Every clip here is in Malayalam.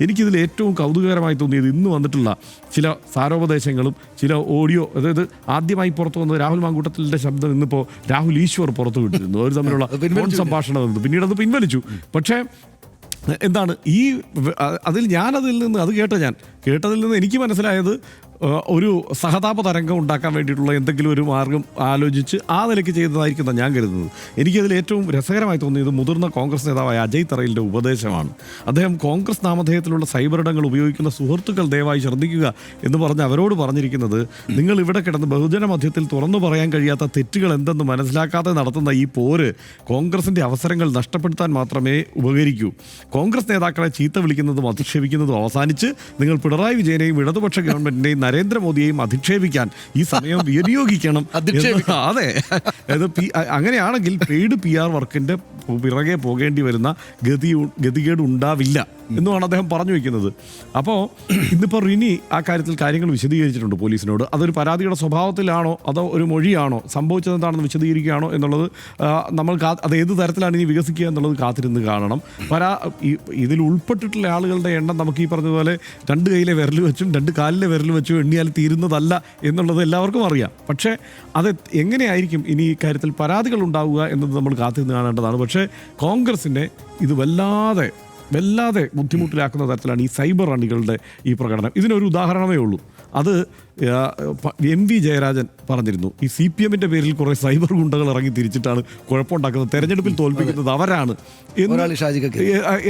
എനിക്കിതിൽ ഏറ്റവും കൗതുകകരമായി തോന്നിയത് ഇന്ന് വന്നിട്ടുള്ള ചില സാരോപദേശങ്ങളും ചില ഓഡിയോ, അതായത് ആദ്യമായി പുറത്തു വന്നത് രാഹുൽ മാങ്കൂട്ടത്തിൻ്റെ ശബ്ദം ഇന്നിപ്പോൾ രാഹുൽ ഈശ്വർ പുറത്തു വിട്ടിരുന്നു. അവർ തമ്മിലുള്ള ഫോൺ സംഭാഷണം പിന്നീട് അത് പിൻവലിച്ചു. പക്ഷേ എന്താണ് ഞാനതിൽ നിന്ന് കേട്ടതിൽ നിന്ന് എനിക്ക് മനസ്സിലായത് ഒരു സഹതാപ തരംഗം ഉണ്ടാക്കാൻ വേണ്ടിയിട്ടുള്ള എന്തെങ്കിലും ഒരു മാർഗം ആലോചിച്ച് ആ നിലയ്ക്ക് ചെയ്തതായിരിക്കും ഞാൻ കരുതുന്നത്. എനിക്കതിൽ ഏറ്റവും രസകരമായി തോന്നിയത് മുതിർന്ന കോൺഗ്രസ് നേതാവായ അജയ് തറയിലിൻ്റെ ഉപദേശമാണ്. അദ്ദേഹം കോൺഗ്രസ് നാമധേയത്തിലുള്ള സൈബർ ഇടങ്ങൾ ഉപയോഗിക്കുന്ന സുഹൃത്തുക്കൾ ദയവായി ശ്രദ്ധിക്കുക എന്ന് പറഞ്ഞ് അവരോട് പറഞ്ഞിരിക്കുന്നത്, നിങ്ങൾ ഇവിടെ കിടന്ന് ബഹുജന മധ്യത്തിൽ തുറന്നു പറയാൻ കഴിയാത്ത തെറ്റുകൾ എന്തെന്ന് മനസ്സിലാക്കാതെ നടത്തുന്ന ഈ പോര് കോൺഗ്രസിൻ്റെ അവസരങ്ങൾ നഷ്ടപ്പെടുത്താൻ മാത്രമേ ഉപകരിക്കൂ. കോൺഗ്രസ് നേതാക്കളെ ചീത്ത വിളിക്കുന്നതും അധിക്ഷേപിക്കുന്നതും അവസാനിച്ച് നിങ്ങൾ പിണറായി വിജയനെയും ഇടതുപക്ഷ ഗവൺമെന്റിനെയും നരേന്ദ്രമോദിയെയും അധിക്ഷേപിക്കാൻ ഈ സമയം വിനിയോഗിക്കണം. അതെ, അങ്ങനെയാണെങ്കിൽ പെയ്ഡ് PR വർക്കിന്റെ പിറകെ പോകേണ്ടി വരുന്ന ഗതികേട് ഉണ്ടാവില്ല എന്നുമാണ് അദ്ദേഹം പറഞ്ഞു വയ്ക്കുന്നത്. അപ്പോൾ ഇന്നിപ്പോൾ റിനി ആ കാര്യത്തിൽ കാര്യങ്ങൾ വിശദീകരിച്ചിട്ടുണ്ട് പോലീസിനോട്. അതൊരു പരാതിയുടെ സ്വഭാവത്തിലാണോ അതോ ഒരു മൊഴിയാണോ, സംഭവിച്ചത് എന്താണെന്ന് വിശദീകരിക്കുകയാണോ എന്നുള്ളത് നമ്മൾ അത് ഏത് തരത്തിലാണ് ഇനി വികസിക്കുക എന്നുള്ളത് കാത്തിരുന്ന് കാണണം. ഇതിൽ ഉൾപ്പെട്ടിട്ടുള്ള ആളുകളുടെ എണ്ണം നമുക്ക് ഈ പറഞ്ഞതുപോലെ 2 കൈയിലെ വിരൽ വെച്ചും 2 കാലിലെ വിരൽ വെച്ചും എണ്ണിയാൽ തീരുന്നതല്ല എന്നുള്ളത് എല്ലാവർക്കും അറിയാം. പക്ഷേ അത് എങ്ങനെയായിരിക്കും ഇനി ഈ കാര്യത്തിൽ പരാതികൾ ഉണ്ടാവുക എന്നത് നമ്മൾ കാത്തിരുന്ന് കാണേണ്ടതാണ്. പക്ഷേ കോൺഗ്രസിനെ ഇത് വല്ലാതെ ബുദ്ധിമുട്ടിലാക്കുന്ന തരത്തിലാണ് ഈ സൈബർ അണികളുടെ ഈ പ്രകടനം. ഇതിനൊരു ഉദാഹരണമേ ഉള്ളൂ. അത് MV ജയരാജൻ പറഞ്ഞിരുന്നു, ഈ CPM-ന്റെ പേരിൽ കുറേ സൈബർ ഗുണ്ടകൾ ഇറങ്ങി തിരിച്ചിട്ടാണ് കുഴപ്പമുണ്ടാക്കുന്നത്, തെരഞ്ഞെടുപ്പിൽ തോൽപ്പിക്കുന്നത് അവരാണ്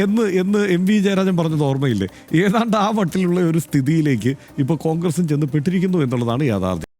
എന്ന് MV ജയരാജൻ പറഞ്ഞത് ഓർമ്മയില്ലേ? ഏതാണ്ട് ആ മട്ടിലുള്ള ഒരു സ്ഥിതിയിലേക്ക് ഇപ്പോൾ കോൺഗ്രസും ചെന്ന് പെട്ടിരിക്കുന്നു എന്നുള്ളതാണ് യാഥാർത്ഥ്യം.